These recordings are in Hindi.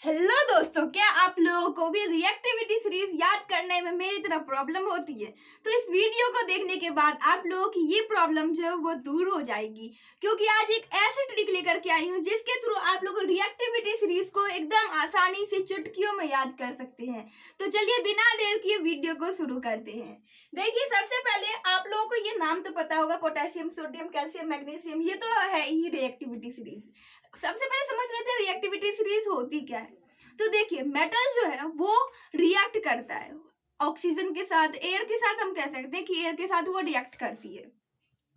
हेलो दोस्तों, क्या आप लोगों को भी रिएक्टिविटी सीरीज याद करने में मेरी तरह प्रॉब्लम होती है? तो इस वीडियो को देखने के बाद आप लोगों की ये प्रॉब्लम जो है वो दूर हो जाएगी, क्योंकि आज एक ऐसी ट्रिक लेकर के आई हूँ जिसके थ्रू आप लोग रिएक्टिविटी सीरीज को एकदम आसानी से चुटकियों में याद कर सकते हैं। तो चलिए बिना देर किए वीडियो को शुरू करते हैं। देखिए, सबसे पहले आप लोगों को ये नाम तो पता होगा, पोटेशियम, सोडियम, कैल्शियम, मैग्नीशियम, ये तो है ही रिएक्टिविटी सीरीज। सबसे पहले समझ लेते हैं रिएक्टिविटी सीरीज होती क्या है। तो देखिए, मेटल जो है वो रिएक्ट करता है ऑक्सीजन के साथ, एयर के साथ। हम कह सकते हैं कि एयर के साथ वो रिएक्ट करती है।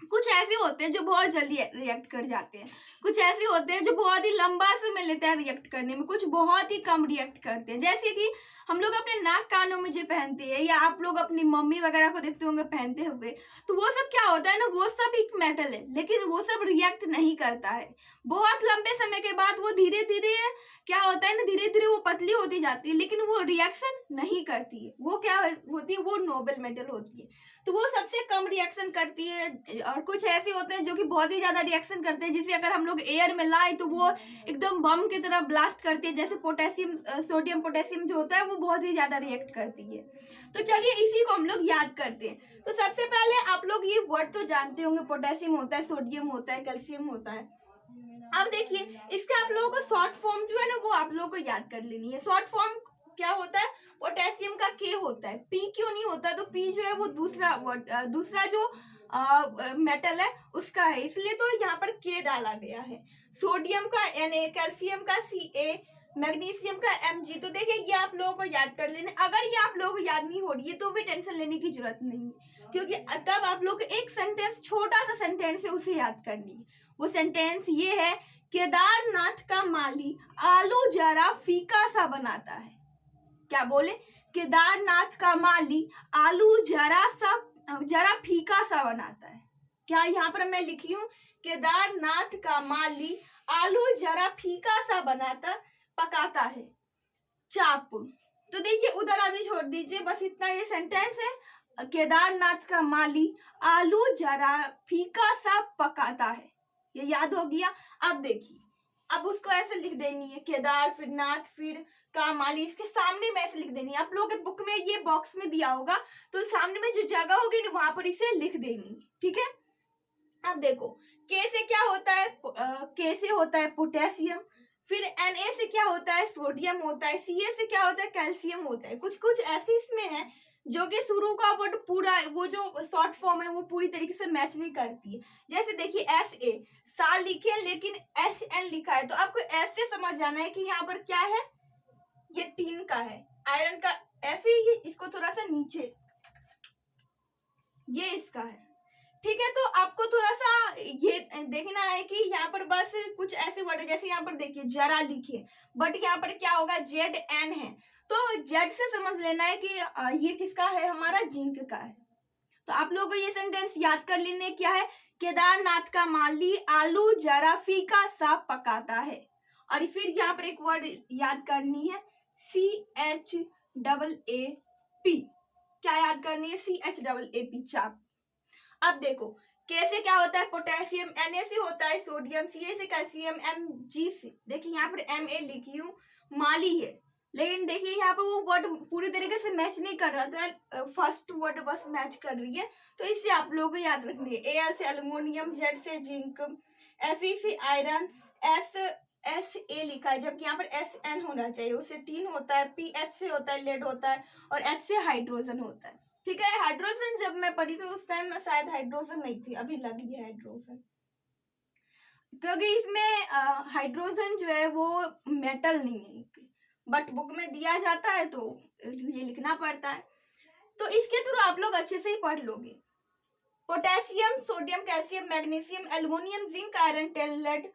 कुछ ऐसे होते हैं जो बहुत जल्दी रिएक्ट कर जाते हैं, कुछ ऐसे होते हैं जो बहुत ही लंबा समय लेता है रिएक्ट करने में, कुछ बहुत ही कम रिएक्ट करते हैं। जैसे कि हम लोग अपने नाक कानों में जो पहनते हैं, या आप लोग अपनी मम्मी वगैरह को देखते होंगे पहनते हुए, तो वो सब क्या होता है ना, वो सब एक मेटल है, लेकिन वो सब रिएक्ट नहीं करता है। बहुत लंबे समय के बाद वो धीरे धीरे क्या होता है ना, धीरे धीरे वो पतली होती जाती है, लेकिन वो रिएक्शन नहीं करती है। वो क्या होती है, वो नोबल मेटल होती है। तो वो सबसे कम रिएक्शन करती है। और कुछ ऐसे होते हैं जो कि बहुत ही ज्यादा रिएक्शन करते हैं, जिसे अगर हम लोग एयर में लाए तो वो एकदम बम की तरह ब्लास्ट करती है। जैसे पोटेशियम, सोडियम पोटेशियम जो होता है वो बहुत ही ज्यादा रिएक्ट करती है। तो चलिए इसी को हम लोग याद करते हैं। तो सबसे पहले आप लोग ये वर्ड तो जानते होंगे, पोटेशियम होता है, सोडियम होता है, कैल्शियम होता है। अब देखिए, इसका आप लोगों को शॉर्ट फॉर्म जो है ना वो आप लोगों को याद कर लेनी है। शॉर्ट फॉर्म क्या होता है, पोटेशियम का के होता है, पी क्यों नहीं होता, तो पी जो है वो दूसरा जो मेटल है उसका है, इसलिए तो यहाँ पर के डाला गया है। सोडियम का Na, कैल्शियम का Ca, मैग्नीशियम का Mg। तो देखिए, ये आप लोगों को याद कर लेना। अगर ये आप लोगों को याद नहीं हो रही है तो भी टेंशन लेने की जरूरत नहीं है, क्योंकि तब आप लोग एक सेंटेंस, छोटा सा सेंटेंस है, उसे याद करनी है। वो सेंटेंस ये है, केदारनाथ का माली आलू जरा फीका सा बनाता है। क्या बोले, केदारनाथ का माली आलू जरा फीका सा बनाता है। क्या यहाँ पर मैं लिखी हूँ, केदारनाथ का माली आलू जरा फीका सा पकाता है। चाप। तो देखिए, उधर अभी छोड़ दीजिए, बस इतना ये सेंटेंस है, केदारनाथ का माली आलू जरा फीका सा पकाता है। ये याद हो गया। अब देखिए, अब उसको ऐसे लिख देनी है, केदार फिर नाथ फिर का माली, इसके सामने में ऐसे लिख देनी है। आप लोगों के बुक में ये बॉक्स में दिया होगा, तो सामने में जो जगह होगी ना वहां पर इसे लिख देनी है, ठीक है। अब देखो, के से क्या होता है, के से होता है पोटेशियम, फिर Na से क्या होता है, सोडियम होता है, Ca से क्या होता है, कैल्शियम होता है। कुछ कुछ ऐसे इसमें है जो कि शुरू का वर्ड पूरा, वो जो शॉर्ट फॉर्म है वो पूरी तरीके से मैच नहीं करती है। जैसे देखिए, SA साल लिखे लेकिन SN लिखा है, तो आपको ऐसे समझ जाना है कि यहाँ पर क्या है, ये टीन का है, आयरन का Fe, ये इसको थोड़ा सा नीचे, ये इसका है, ठीक है। तो आपको थोड़ा सा ये देखना है कि यहाँ पर बस कुछ ऐसे वर्ड है, जैसे यहाँ पर देखिए जरा लिखिए, बट यहाँ पर क्या होगा, ZN है, तो जेड से समझ लेना है कि ये किसका है, हमारा जिंक का है। तो आप लोगों को ये सेंटेंस याद कर लेने, क्या है, केदारनाथ का माली आलू जरा फीका सा पकाता है। और फिर यहाँ पर एक वर्ड याद करनी है, CHAAP। क्या याद करनी है, CHAAP, चाप। अब देखो, के से क्या होता है, पोटेशियम, Na से होता है सोडियम, Ca से कैल्शियम, Mg से, देखिए यहाँ पर Ma लिखी हूँ, माली है, लेकिन देखिए यहाँ पर वो वर्ड पूरी तरीके से मैच नहीं कर रहा था, फर्स्ट वर्ड बस मैच कर रही है। तो इससे आप लोगों को याद रखनी है, Al से एल्युमिनियम, Z से जिंक, Fe से आयरन, SA लिखा है, जबकि यहाँ पर SN होना चाहिए। उससे टीन होता है, PH से होता है लेड होता है, और H से हाइड्रोजन होता है, ठीक है। हाइड्रोजन जब मैं पढ़ी थी उस टाइम शायद हाइड्रोजन नहीं थी, अभी लगी है हाइड्रोजन, क्योंकि इसमें हाइड्रोजन जो है वो मेटल नहीं है, बट बुक में दिया जाता है तो ये लिखना पड़ता है। तो इसके थ्रू आप लोग अच्छे से ही पढ़ लोगे। Potassium, sodium, calcium, magnesium, aluminium, zinc, iron, tin, lead,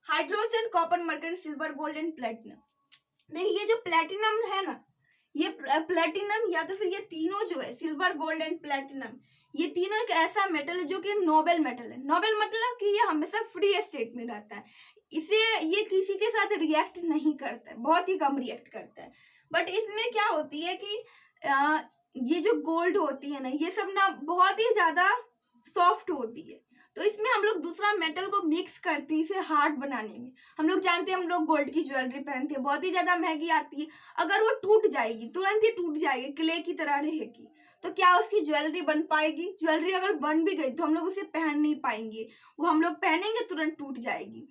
hydrogen, copper, mercury, silver, gold and platinum. देखिए, ये जो प्लेटिनम है ना, ये प्लेटिनम या तो फिर ये तीनों जो है, सिल्वर, गोल्ड एंड प्लेटिनम, ये तीनों एक ऐसा मेटल है जो कि नोबेल मेटल है। नोबेल मतलब कि ये हमेशा फ्री स्टेट में रहता है, इसे ये किसी के साथ रिएक्ट नहीं करता है, बहुत ही कम रिएक्ट करता है। बट इसमें क्या होती है कि ये जो गोल्ड होती है ना, ये सब ना बहुत ही ज्यादा सॉफ्ट होती है, तो इसमें हम लोग दूसरा मेटल को मिक्स करते हैं इसे हार्ड बनाने में। हम लोग जानते हैं, हम लोग गोल्ड की ज्वेलरी पहनते हैं, बहुत ही ज्यादा महंगी आती है, अगर वो टूट जाएगी, तुरंत ही टूट जाएगी, क्ले की तरह रहेगी, तो क्या उसकी ज्वेलरी बन पाएगी? ज्वेलरी अगर बन भी गई तो हम लोग उसे पहन नहीं पाएंगे, वो हम लोग पहनेंगे तुरंत टूट जाएगी।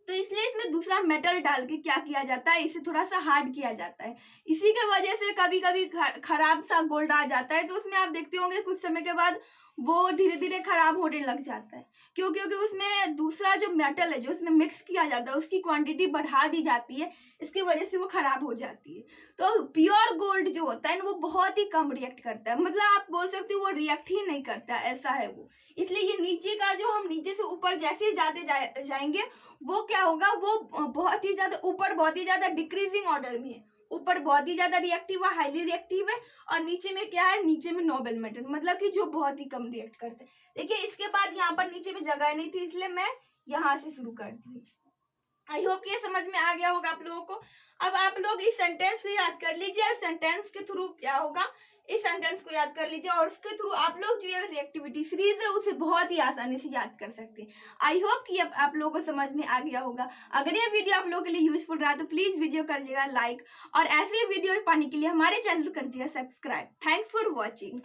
तो इसलिए इसमें दूसरा मेटल डाल के क्या किया जाता है, इसे थोड़ा सा हार्ड किया जाता है। इसी के वजह से कभी कभी खराब सा गोल्ड आ जाता है, तो उसमें आप देखते होंगे कुछ समय के बाद वो धीरे धीरे खराब होने लग जाता है। क्यों? क्योंकि उसमें दूसरा जो मेटल है जो उसमें मिक्स किया जाता है उसकी क्वांटिटी बढ़ा दी जाती है, इसकी वजह से वो खराब हो जाती है। तो प्योर गोल्ड जो होता है ना वो बहुत ही कम रिएक्ट करता है, मतलब आप बोल सकते हो वो रिएक्ट ही नहीं करता, ऐसा है वो। इसलिए ये नीचे का जो हम नीचे से ऊपर जैसे ही जाते जाएंगे वो क्या होगा, वो बहुत ही ज्यादा ऊपर बहुत ही ज्यादा डिक्रीजिंग ऑर्डर में है। ऊपर बहुत ही ज्यादा रिएक्टिव है, हाईली रिएक्टिव है, और नीचे में क्या है, नीचे में नोबल मेटल, मतलब कि जो बहुत ही कम रिएक्ट करते हैं। देखिए इसके बाद यहाँ पर नीचे में जगह नहीं थी, इसलिए मैं यहाँ से शुरू करती हूँ। आई होप ये समझ में आ गया होगा आप लोगों को। अब आप लोग इस सेंटेंस को याद कर लीजिए, और सेंटेंस के थ्रू क्या होगा, इस सेंटेंस को याद कर लीजिए, और उसके थ्रू आप लोग जो ये रिएक्टिविटी सीरीज है उसे बहुत ही आसानी से याद कर सकते हैं। आई होप कि अब आप लोगों को समझ में आ गया होगा। अगर ये वीडियो आप लोगों के लिए यूजफुल रहा तो प्लीज वीडियो करिएगा लाइक, और ऐसे वीडियो पाने के लिए हमारे चैनल को करिएगा सब्सक्राइब। Thanks for watching.